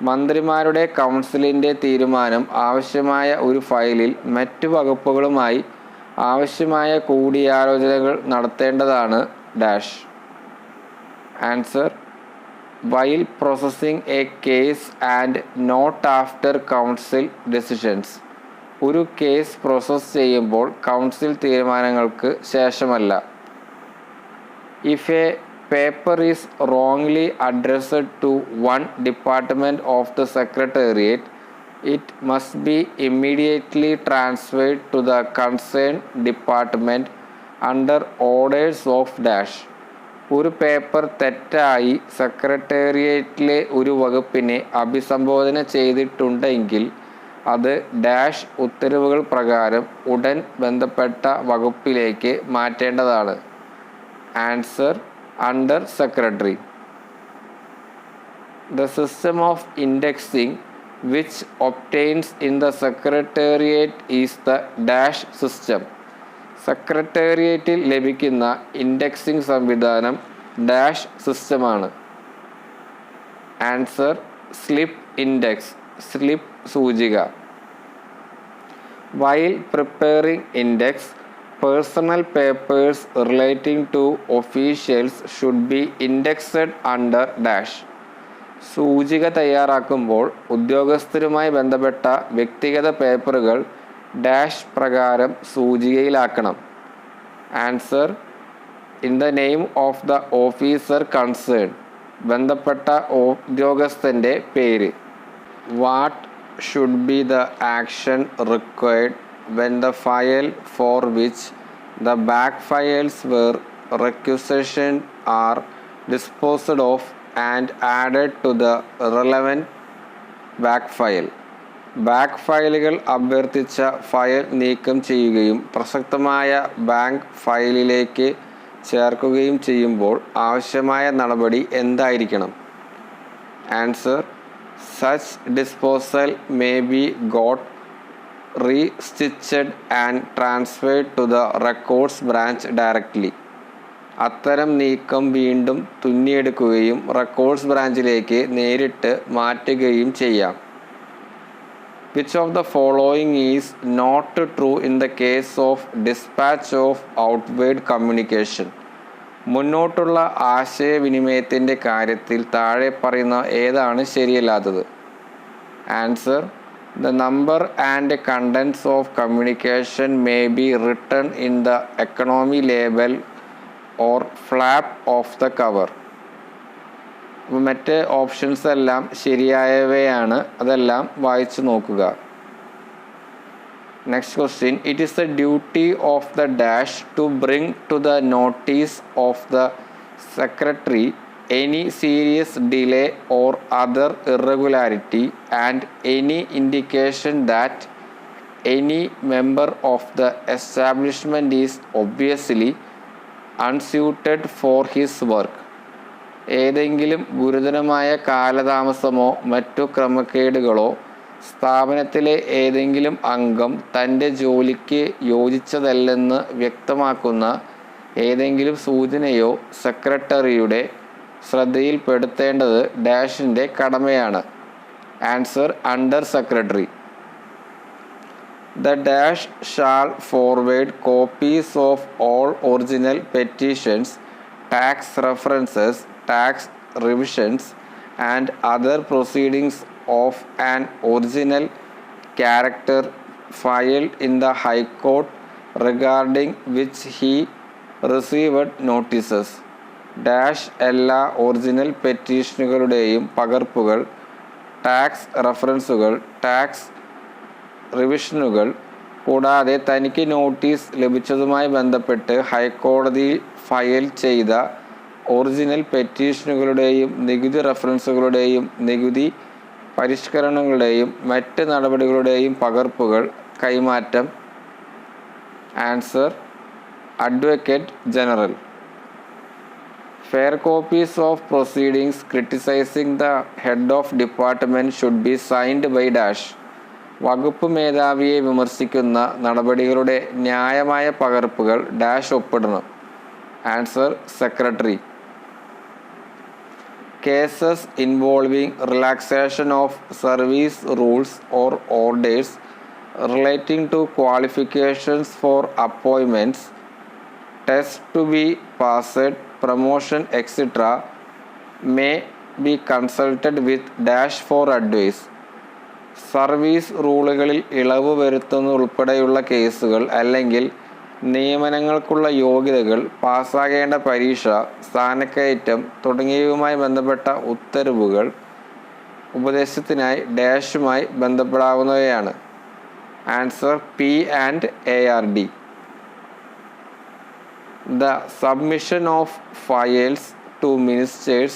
മന്ത്രിമാരുടെ കൗൺസിലിൻ്റെ തീരുമാനം ആവശ്യമായ ഒരു ഫയലിൽ മറ്റു വകുപ്പുകളുമായി ആവശ്യമായ കൂടിയാലോചനകൾ നടത്തേണ്ടതാണ് dash. Answer while processing a case and not after council decisions. ഒരു കേസ് പ്രോസസ്സ് ചെയ്യുമ്പോൾ council തീരുമാനങ്ങൾക്ക് ശേഷമല്ല. If a paper is wrongly addressed to one department of the secretariat, it must be immediately transferred to the concerned department under orders of dash. ഒരു paper തെറ്റായി സെക്രട്ടേറിയറ്റിലെ ഒരു വകുപ്പിനെ അഭിസംബോധന ചെയ്തിട്ടുണ്ടെങ്കിൽ അത് dash ഉത്തരവുകൾ പ്രകാരം ഉടൻ ബന്ധപ്പെട്ട വകുപ്പിലേക്ക് മാറ്റേണ്ടതാണ്. Answer under secretary. The system of indexing which obtains in the secretariat is the dash system. സെക്രട്ടേറിയറ്റിൽ ലഭിക്കുന്ന ഇൻഡെക്സിംഗ് സംവിധാനം ഡാഷ് സിസ്റ്റമാണ്. ആൻസർ സ്ലിപ്പ് ഇൻഡെക്സ് സ്ലിപ്പ് സൂചിക. While preparing index personal papers relating to officials should be indexed under dash. സൂചിക തയ്യാറാക്കുമ്പോൾ ഉദ്യോഗസ്ഥരുമായി ബന്ധപ്പെട്ട വ്യക്തിഗത പേപ്പറുകൾ ഡാഷ് പ്രകാരം സൂചികയിലാക്കണം. Answer in the name of the officer concern, ബന്ധപ്പെട്ട ഉദ്യോഗസ്ഥൻ്റെ പേര്. What should be the action required when the file for which the back files were requisitioned are disposed of and added to the relevant back file. Back ഫയലുകൾ അഭ്യർത്ഥിച്ച file നീക്കം ചെയ്യുകയും പ്രസക്തമായ bank ഫയലിലേക്ക് ചേർക്കുകയും ചെയ്യുമ്പോൾ ആവശ്യമായ നടപടി എന്തായിരിക്കണം? Answer: such disposal may be got restitched and transferred to the records branch directly. അത്തരം നീക്കം വീണ്ടും തുന്നിയെടുക്കുകയും റെക്കോർഡ്സ് ബ്രാഞ്ചിലേക്ക് നേരിട്ട് മാറ്റുകയും ചെയ്യാം. Which of the following is not true in the case of dispatch of outward communication? മുന്നോട്ടുള്ള ആശയവിനിമയത്തിൻ്റെ കാര്യത്തിൽ താഴെ പറയുന്ന ഏതാണ് ശരിയല്ലാത്തത്? Answer: the number and contents of communication may be written in the economy label or flap of the cover. അപ്പോൾ മറ്റ് options എല്ലാം ശരിയായവയാണ്, അതെല്ലാം വായിച്ചു നോക്കുക. Next question: it is the duty of the dash to bring to the notice of the secretary any serious delay or other irregularity and any indication that any member of the establishment is obviously unsuited for his work. ഏതെങ്കിലും ഗുരുതരമായ കാലതാമസമോ മറ്റു ക്രമക്കേടുകളോ സ്ഥാപനത്തിലെ ഏതെങ്കിലും അംഗം തൻ്റെ ജോലിക്ക് യോജിച്ചതല്ലെന്ന് വ്യക്തമാക്കുന്ന ഏതെങ്കിലും സൂചനയോ സെക്രട്ടറിയുടെ ശ്രദ്ധയിൽപ്പെടുത്തേണ്ടത് ഡാഷിൻ്റെ കടമയാണ്. Answer: under secretary. The dash shall forward copies of all original petitions, tax references, tax revisions, and other proceedings of an original character filed in the High Court regarding which he received notices. Dash എല്ലാ original പെറ്റീഷനുകളുടെയും പകർപ്പുകൾ, tax റെഫറൻസുകൾ, tax റിവിഷനുകൾ കൂടാതെ തനിക്ക് notice ലഭിച്ചതുമായി ബന്ധപ്പെട്ട് ഹൈക്കോടതിയിൽ file ചെയ്ത original പെറ്റീഷനുകളുടെയും നികുതി റെഫറൻസുകളുടെയും നികുതി പരിഷ്കരണങ്ങളുടെയും മറ്റ് നടപടികളുടെയും പകർപ്പുകൾ കൈമാറ്റം. Answer: advocate general. Fair copies of proceedings criticising the head of department should be signed by dash. വകുപ്പ് മേധാവിയെ വിമർശിക്കുന്ന നടപടികളുടെ ന്യായമായ പകർപ്പുകൾ ഡാഷ് ഒപ്പിടണം. Answer: secretary. Cases involving relaxation of service rules or orders relating to qualifications for appointments, test to be passed, promotion etcetera may be consulted with dash for advice. Service റൂളുകളിൽ ഇളവ് വരുത്തുന്നതുൾപ്പെടെയുള്ള കേസുകൾ അല്ലെങ്കിൽ നിയമനങ്ങൾക്കുള്ള യോഗ്യതകൾ, പാസ്സാകേണ്ട പരീക്ഷ, സ്ഥാനക്കയറ്റം തുടങ്ങിയവയുമായി ബന്ധപ്പെട്ട ഉത്തരവുകൾ ഉപദേശത്തിനായി ഡാഷുമായി ബന്ധപ്പെടാവുന്നവയാണ്. Answer: P&ARD. The submission of files to ministers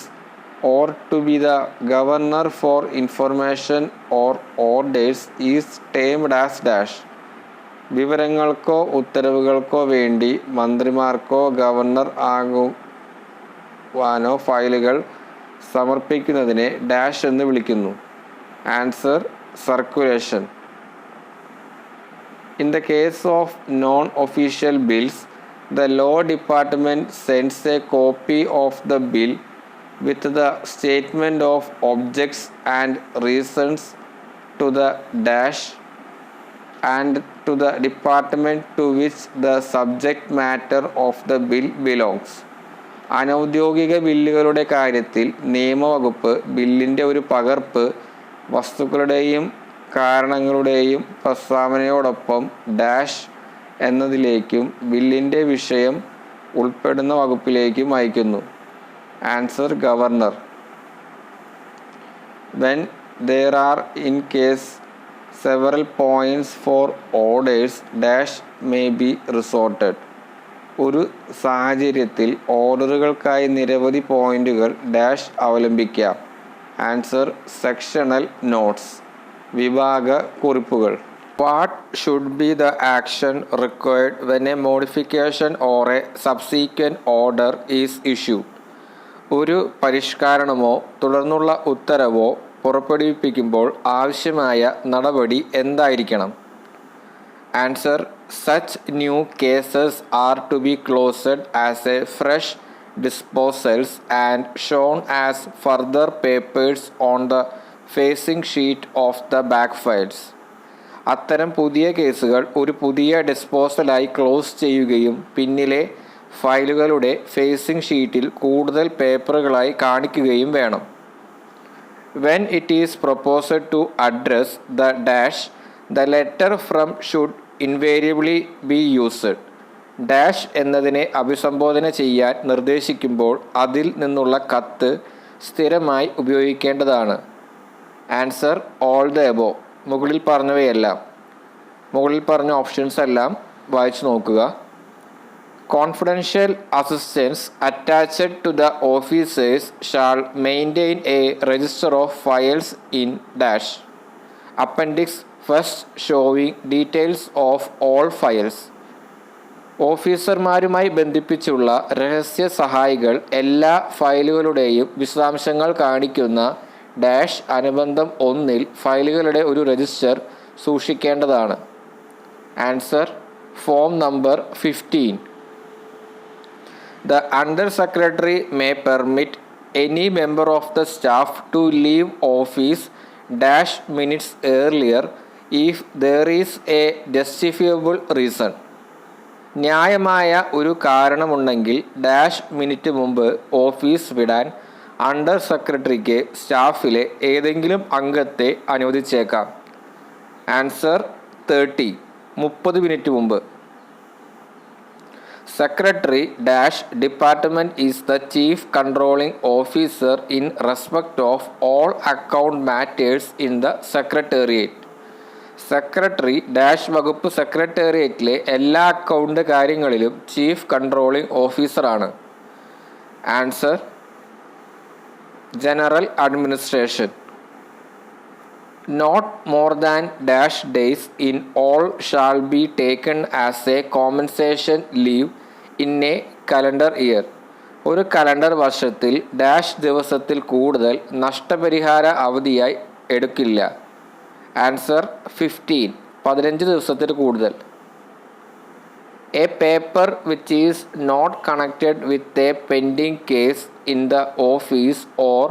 or to be the governor for information or orders is termed as dash. വിവരങ്ങൾക്കോ ഉത്തരവുകൾക്കോ വേണ്ടി മന്ത്രിമാർക്കോ ഗവർണർ ആകുവാനോ ഫയലുകൾ സമർപ്പിക്കുന്നതിനെ ഡാഷ് എന്ന് വിളിക്കുന്നു. Answer: circulation. In the case of non-official bills, the law department sends a copy of the bill with the statement of objects and reasons to the dash and to the department to which the subject matter of the bill belongs. അനൗദ്യോഗിക ബില്ലുകളുടെ കാര്യത്തിൽ നിയമവകുപ്പ് ബില്ലിൻ്റെ ഒരു പകർപ്പ് വസ്തുക്കളുടെയും കാരണങ്ങളുടെയും പ്രസ്താവനയോടൊപ്പം dash എന്നതിലേക്കും ബില്ലിൻ്റെ വിഷയം ഉൾപ്പെടുന്ന വകുപ്പിലേക്കും അയക്കുന്നു. Answer governor. When there are in case several points for orders dash may be resorted. ഒരു സാഹചര്യത്തിൽ ഓർഡറുകൾക്കായി നിരവധി പോയിന്റുകൾ ഡാഷ് അവലംബിക്കാം. ആൻസർ സെക്ഷണൽ നോട്ട്സ്, വിഭാഗ കുറിപ്പുകൾ. What should be the action required when A modification or A subsequent order is issued. ഒരു പരിഷ്കരണമോ തുടർന്നുള്ള ഉത്തരവോ പുറപ്പെടുവിപ്പിക്കുമ്പോൾ ആവശ്യമായ നടപടി എന്തായിരിക്കണം? Answer such new cases are to be closed as a fresh disposals and shown as further papers on the facing sheet of the back files. അത്തരം പുതിയ കേസുകൾ ഒരു പുതിയ ഡിസ്പോസലായി ക്ലോസ് ചെയ്യുകയും പിന്നിലെ ഫയലുകളുടെ ഫേസിംഗ് ഷീറ്റിൽ കൂടുതൽ പേപ്പറുകളായി കാണിക്കുകയും വേണം. When it is proposed to address the dash, the letter from should invariably be used. Dash എന്നതിനെ അഭിസംബോധന ചെയ്യാൻ നിർദ്ദേശിക്കുമ്പോൾ അതിൽ നിന്നുള്ള കത്ത് സ്ഥിരമായി ഉപയോഗിക്കേണ്ടതാണ്. ആൻസർ ഓൾ ദ എബോവ്, മുകളിൽ പറഞ്ഞവയെല്ലാം. മുകളിൽ പറഞ്ഞ ഓപ്ഷൻസ് എല്ലാം വായിച്ചു നോക്കുക. Confidential assistants attached to the officers shall maintain a register of files in dash. Appendix first showing details of all files. ഓഫീസർമാരുമായി ബന്ധിപ്പിച്ചുള്ള രഹസ്യ സഹായികൾ എല്ലാ ഫയലുകളുടെയും വിശദാംശങ്ങൾ കാണിക്കുന്ന ഡാഷ് അനുബന്ധം 1 ഫയലുകളുടെ ഒരു രജിസ്റ്റർ സൂക്ഷിക്കേണ്ടതാണ്. Answer form number 15. The Under Secretary may permit any member of the staff to leave office dash minutes earlier if there is a justifiable reason. ന്യായമായ ഒരു കാരണമുണ്ടെങ്കിൽ ഡാഷ് മിനിറ്റ് മുമ്പ് ഓഫീസ് വിടാൻ അണ്ടർ സെക്രട്ടറിക്ക് സ്റ്റാഫിലെ ഏതെങ്കിലും അംഗത്തെ അനുവദിച്ചേക്കാം. ആൻസർ 30 മിനിറ്റ് മുമ്പ്. Secretary dash department is the chief controlling officer in respect of all account matters in the secretariat. Secretary dash വകുപ്പ് സെക്രട്ടേറിയറ്റിലെ എല്ലാ അക്കൗണ്ട് കാര്യങ്ങളിലും ചീഫ് കൺട്രോളിംഗ് ഓഫീസറാണ്. Answer general administration. Not more than dash days in all shall be taken as a compensation leave in a calendar year. ഒരു calendar വർഷത്തിൽ dash ദിവസത്തിൽ കൂടുതൽ നഷ്ടപരിഹാര അവധിയായി എടുക്കില്ല. ആൻസർ 15 ദിവസത്തിൽ കൂടുതൽ. A paper which is not connected with a pending case in the office or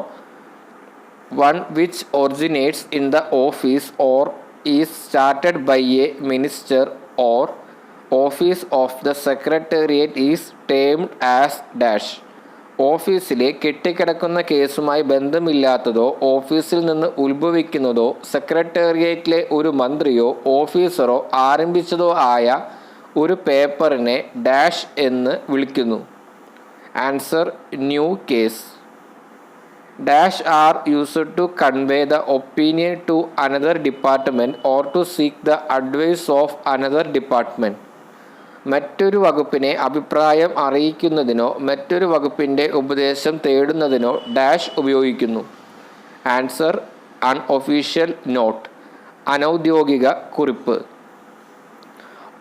one which originates in the office or is started by a minister or office of the secretariat is termed as dash. ഓഫീസിലെ കെട്ടിക്കിടക്കുന്ന കേസുമായി ബന്ധമില്ലാത്തതോ ഓഫീസിൽ നിന്ന് ഉത്ഭവിക്കുന്നതോ സെക്രട്ടേറിയറ്റിലെ ഒരു മന്ത്രിയോ ഓഫീസറോ ആരംഭിച്ചതോ ആയ ഒരു പേപ്പറിനെ dash എന്ന് വിളിക്കുന്നു. Answer new case. Dash are used to convey the opinion to another department or to seek the advice of another department. മറ്റൊരു വകുപ്പിനെ അഭിപ്രായം അറിയിക്കുന്നതിനോ മറ്റൊരു വകുപ്പിൻ്റെ ഉപദേശം തേടുന്നതിനോ ഡാഷ് ഉപയോഗിക്കുന്നു. ആൻസർ അൺഒഫീഷ്യൽ നോട്ട്, അനൗദ്യോഗിക കുറിപ്പ്.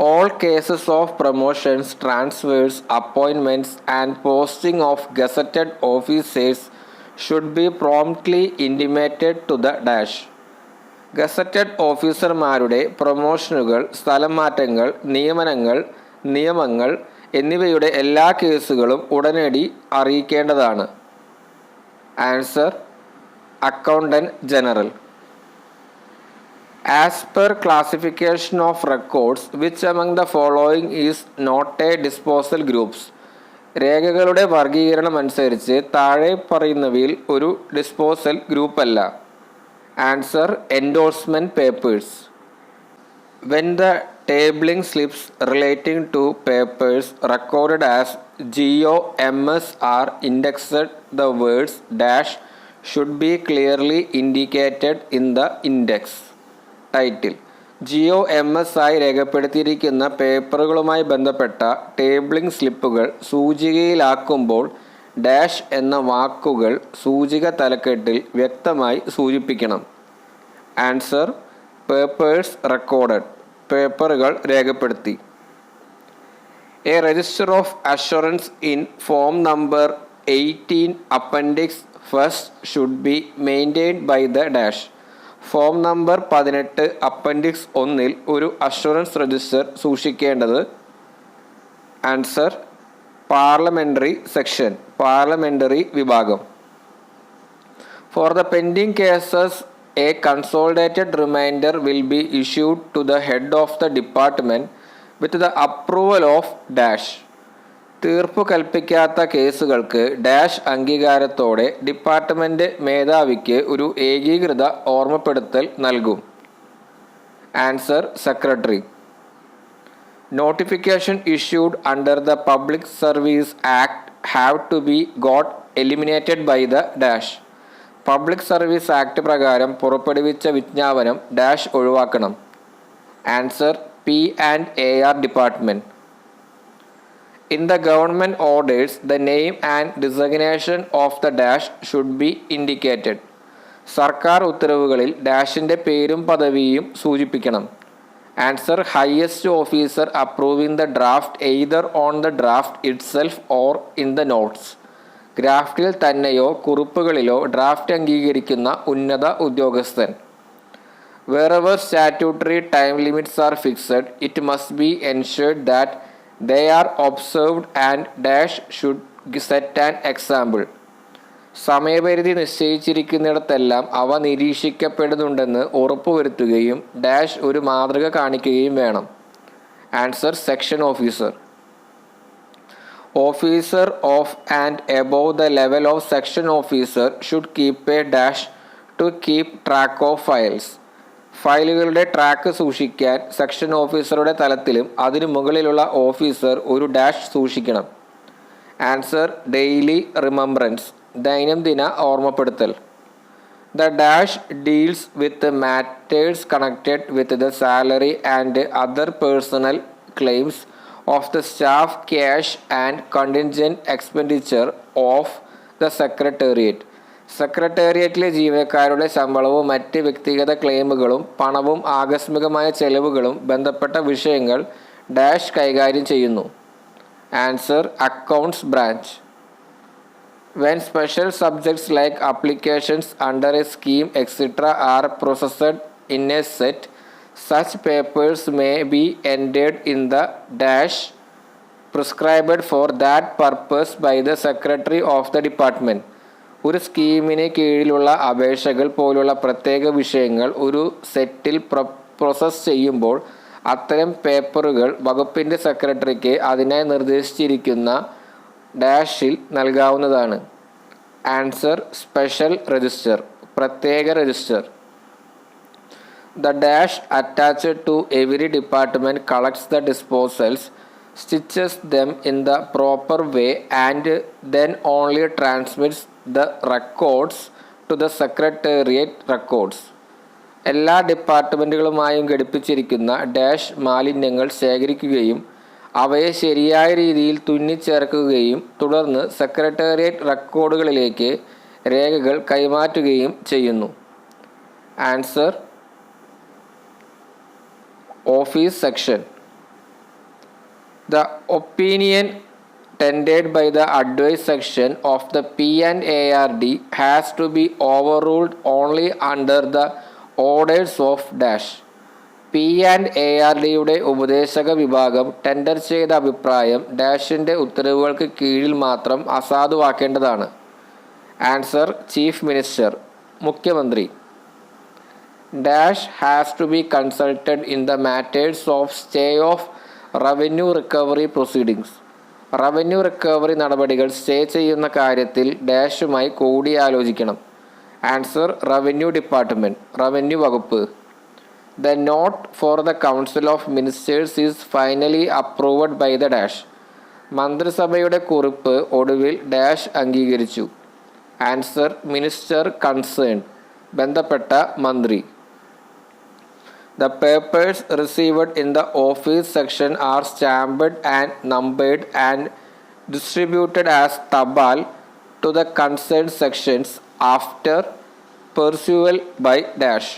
All cases of promotions, transfers, appointments and posting of gazetted officers should be promptly intimated to the dash. Gazetted ഓഫീസർമാരുടെ പ്രൊമോഷനുകൾ, സ്ഥലമാറ്റങ്ങൾ, നിയമങ്ങൾ എന്നിവയുടെ എല്ലാ കേസുകളും ഉടനടി അറിയിക്കേണ്ടതാണ്. Answer accountant general. As per classification of records which among the following is not a disposal groups. രേഖകളുടെ വർഗീകരണം അനുസരിച്ച് താഴെ പറയുന്നവയിൽ ഒരു ഡിസ്പോസൽ ഗ്രൂപ്പല്ല. Answer endorsement papers. When the tabling slips relating to papers recorded as GOMS are indexed. The words dash should be clearly indicated in the index. Title GOMS ആയി രേഖപ്പെടുത്തിയിരിക്കുന്ന പേപ്പറുകളുമായി ബന്ധപ്പെട്ട ടേബിളിംഗ് സ്ലിപ്പുകൾ സൂചികയിലാക്കുമ്പോൾ dash എന്ന വാക്കുകൾ സൂചിക തലക്കെട്ടിൽ വ്യക്തമായി സൂചിപ്പിക്കണം. ആൻസർ പേപ്പേഴ്സ് റെക്കോർഡഡ്, പേപ്പറുകൾ രേഖപ്പെടുത്തി. A register of assurance in form number 18 appendix first should be maintained by the dash. Form number 18 appendix 1 ഒരു അഷുറൻസ് രജിസ്റ്റർ സൂക്ഷിക്കേണ്ടത്. ആൻസർ പാർലമെൻ്ററി സെക്ഷൻ, പാർലമെൻ്ററി വിഭാഗം. For the pending cases a consolidated reminder will be issued to the head of the department with the approval of dash. തീർപ്പു കൽപ്പിക്കാത്ത കേസുകൾക്ക് dash അംഗീകാരത്തോടെ department മേധാവിക്ക് ഒരു ഏകീകൃത ഓർമ്മപ്പെടുത്തൽ നൽകും. Answer secretary. Notification issued under the public service act have to be got eliminated by the dash. Public service act പ്രകാരം പുറപ്പെടുവിച്ച വിജ്ഞാപനം ഡാഷ് ഒഴിവാക്കണം. Answer P&AR department. In the government orders the name and designation of the dash should be indicated. സർക്കാർ ഉത്തരവുകളിൽ ഡാഷിൻ്റെ പേരും പദവിയും സൂചിപ്പിക്കണം. Answer highest officer approving the draft either on the draft itself or in the notes. ഗ്രാഫ്റ്റിൽ തന്നെയോ കുറിപ്പുകളിലോ draft അംഗീകരിക്കുന്ന ഉന്നത ഉദ്യോഗസ്ഥൻ. Wherever statutory time limits are fixed, it must be ensured that they are observed and dash should set an example. സമയപരിധി നിശ്ചയിച്ചിരിക്കുന്നിടത്തെല്ലാം അവ നിരീക്ഷിക്കപ്പെടുന്നുണ്ടെന്ന് ഉറപ്പുവരുത്തുകയും dash ഒരു മാതൃക കാണിക്കുകയും വേണം. Answer section officer. Officer of and above the level of section officer should keep a dash to keep track of files. ഫയലുകളുടെ track സൂക്ഷിക്കാൻ section ഓഫീസറുടെ തലത്തിലും അതിനു മുകളിലുള്ള ഓഫീസർ ഒരു ഡാഷ് സൂക്ഷിക്കണം. ആൻസർ ഡെയിലി റിമംബറൻസ്, ദൈനംദിന ഓർമ്മപ്പെടുത്തൽ. The dash deals with matters connected with the salary and other personal claims of the staff, cash and contingent expenditure of the secretariat. സെക്രട്ടേറിയറ്റിലെ ജീവനക്കാരുടെ ശമ്പളവും മറ്റ് വ്യക്തിഗത ക്ലെയിമുകളും പണവും ആകസ്മികമായ ചെലവുകളും ബന്ധപ്പെട്ട വിഷയങ്ങൾ ഡാഷ് കൈകാര്യം ചെയ്യുന്നു. Answer accounts branch. When special subjects like applications under a scheme etc. are processed in a set, such papers may be entered in the dash prescribed for that purpose by the secretary of the department. ഒരു സ്കീമിന് കീഴിലുള്ള അപേക്ഷകൾ പോലുള്ള പ്രത്യേക വിഷയങ്ങൾ ഒരു സെറ്റിൽ process ചെയ്യുമ്പോൾ അത്തരം പേപ്പറുകൾ വകുപ്പിൻ്റെ സെക്രട്ടറിക്ക് അതിനായി നിർദ്ദേശിച്ചിരിക്കുന്ന ഡാഷിൽ നൽകാവുന്നതാണ്. ആൻസർ സ്പെഷ്യൽ രജിസ്റ്റർ, പ്രത്യേക register. The dash attached to every department collects the disposals, stitches them in the proper way and then only transmits the records to the secretariat records. എല്ലാ ഡിപ്പാർട്ട്മെൻറ്റുകളുമായും ഘടിപ്പിച്ചിരിക്കുന്ന ഡാഷ് മാലിന്യങ്ങൾ ശേഖരിക്കുകയും അവയെ ശരിയായ രീതിയിൽ തുന്നിച്ചേർക്കുകയും തുടർന്ന് സെക്രട്ടേറിയറ്റ് റെക്കോർഡുകളിലേക്ക് രേഖകൾ കൈമാറ്റുകയും ചെയ്യുന്നു. Answer Office section. The opinion tendered by the advice section of the P&ARD has to be overruled only under the orders of dash. P&ARDയുടെ ഉപദേശക വിഭാഗം ടെൻഡർ ചെയ്ത അഭിപ്രായം ഡാഷിൻ്റെ ഉത്തരവുകൾക്ക് കീഴിൽ മാത്രം അസാധുവാക്കേണ്ടതാണ്. ആൻസർ ചീഫ് മിനിസ്റ്റർ, മുഖ്യമന്ത്രി. Dash has to be consulted in the matters of stay of revenue recovery proceedings. Revenue recovery നടപടികൾ stay ചെയ്യുന്ന കാര്യത്തിൽ ഡാഷുമായി കൂടിയാലോചിക്കണം. ആൻസർ റവന്യൂ ഡിപ്പാർട്ട്മെൻറ്റ്, റവന്യൂ വകുപ്പ്. The note for the Council of Ministers is finally approved by the dash. മന്ത്രിസഭയുടെ കുറിപ്പ് ഒടുവിൽ dash അംഗീകരിച്ചു. Answer minister concern, ബന്ധപ്പെട്ട മന്ത്രി. The papers received in the office section are stamped and numbered and distributed as തപാൽ to the concerned sections after perusal by dash.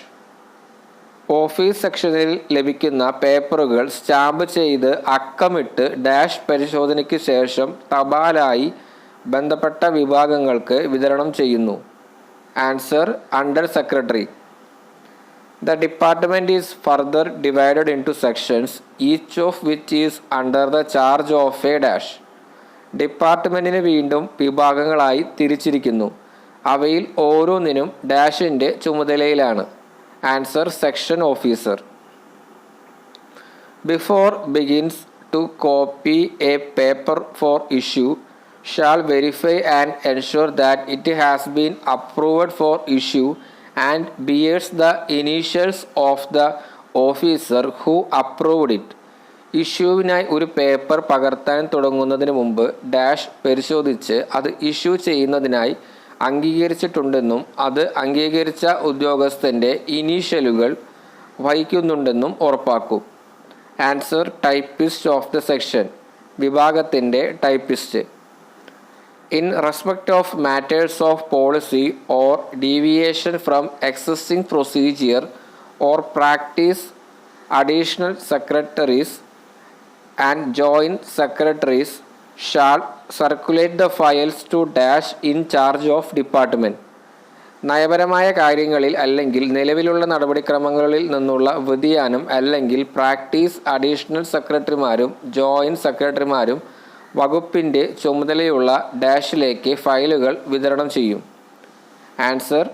Office സെക്ഷനിൽ ലഭിക്കുന്ന പേപ്പറുകൾ സ്റ്റാമ്പ് ചെയ്ത് അക്കമിട്ട് ഡാഷ് പരിശോധനയ്ക്ക് ശേഷം തപാലായി ബന്ധപ്പെട്ട വിഭാഗങ്ങൾക്ക് വിതരണം ചെയ്യുന്നു. Answer under secretary. The department is further divided into sections, each of which is under the charge of a dash. ഡിപ്പാർട്ട്മെൻറ്റിന് വീണ്ടും വിഭാഗങ്ങളായി തിരിച്ചിരിക്കുന്നു. അവയിൽ ഓരോന്നിനും ഡാഷിൻ്റെ ചുമതലയിലാണ്. Answer section officer. Before begins to copy a paper for issue, shall verify and ensure that it has been approved for issue and bears the initials of the officer who approved it. ഇഷ്യൂവിനായി ഒരു paper പകർത്താൻ തുടങ്ങുന്നതിന് മുമ്പ് dash പരിശോധിച്ച് അത് issue ചെയ്യുന്നതിനായി അംഗീകരിച്ചിട്ടുണ്ടെന്നും അത് അംഗീകരിച്ച ഉദ്യോഗസ്ഥൻ്റെ ഇനീഷ്യലുകൾ വഹിക്കുന്നുണ്ടെന്നും ഉറപ്പാക്കും. Answer typist of the section, വിഭാഗത്തിൻ്റെ typist. In respect of matters of policy or deviation from existing procedure or practice, additional secretaries and joint secretaries shall circulate the files to dash in charge of department. നയപരമായ കാര്യങ്ങളിൽ അല്ലെങ്കിൽ നിലവിലുള്ള നടപടിക്രമങ്ങളിൽ നിന്നുള്ള വ്യതിയാനം അല്ലെങ്കിൽ practice additional സെക്രട്ടറിമാരും joint സെക്രട്ടറിമാരും വകുപ്പിൻ്റെ ചുമതലയുള്ള ഡാഷിലേക്ക് ഫയലുകൾ വിതരണം ചെയ്യും. ആൻസർ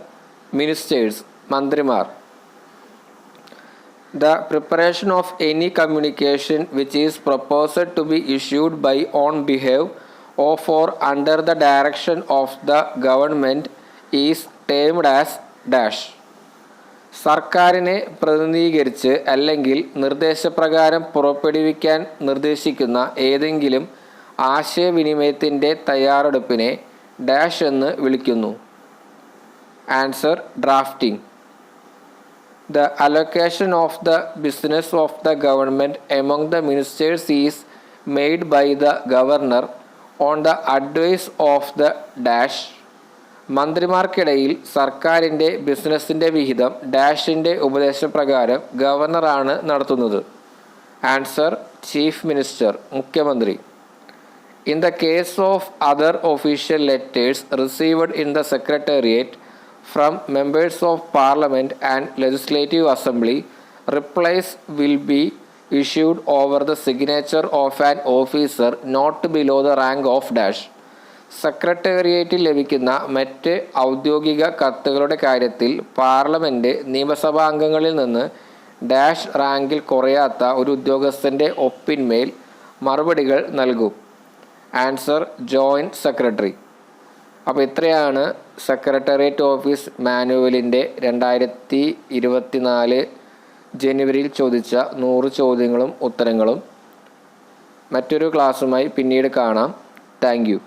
മിനിസ്റ്റേഴ്സ്, മന്ത്രിമാർ. The preparation of any communication which is proposed to be issued by on behalf of or under the direction of the government is termed as dash. സർക്കാരിനെ പ്രതിനിധീകരിച്ച് അല്ലെങ്കിൽ നിർദ്ദേശപ്രകാരം പുറപ്പെടുവിക്കാൻ നിർദ്ദേശിക്കുന്ന ഏതെങ്കിലും ആശയവിനിമയത്തിൻ്റെ തയ്യാറെടുപ്പിനെ ഡാഷ് എന്ന് വിളിക്കുന്നു. Answer drafting. The allocation of the business of the government among the ministers is made by the governor on the advice of the dash. മന്ത്രിമാർക്കിടയിൽ സർക്കാരിൻ്റെ ബിസിനസ്സിൻ്റെ വിഹിതം ഡാഷിൻ്റെ ഉപദേശപ്രകാരം ഗവർണറാണ് നടത്തുന്നത്. ആൻസർ ചീഫ് മിനിസ്റ്റർ, മുഖ്യമന്ത്രി. In the case of other official letters received in the secretariat from members of parliament and legislative assembly, replies will be issued over the signature of an officer not below the rank of dash. സെക്രട്ടേറിയറ്റിൽ ലഭിക്കുന്ന മറ്റ് ഔദ്യോഗിക കത്തുകളുടെ കാര്യത്തിൽ parliament നിയമസഭാംഗങ്ങളിൽ നിന്ന് dash റാങ്കിൽ കുറയാത്ത ഒരു ഉദ്യോഗസ്ഥൻ്റെ ഒപ്പിന്മേൽ മറുപടികൾ നൽകും. Answer joint secretary. അപ്പോൾ ഇത്രയാണ് സെക്രട്ടേറിയറ്റ് ഓഫീസ് മാനുവലിൻ്റെ 2024 ജനുവരിയിൽ ചോദിച്ച 100 ചോദ്യങ്ങളും ഉത്തരങ്ങളും. മറ്റൊരു ക്ലാസ്സുമായി പിന്നീട് കാണാം. Thank you.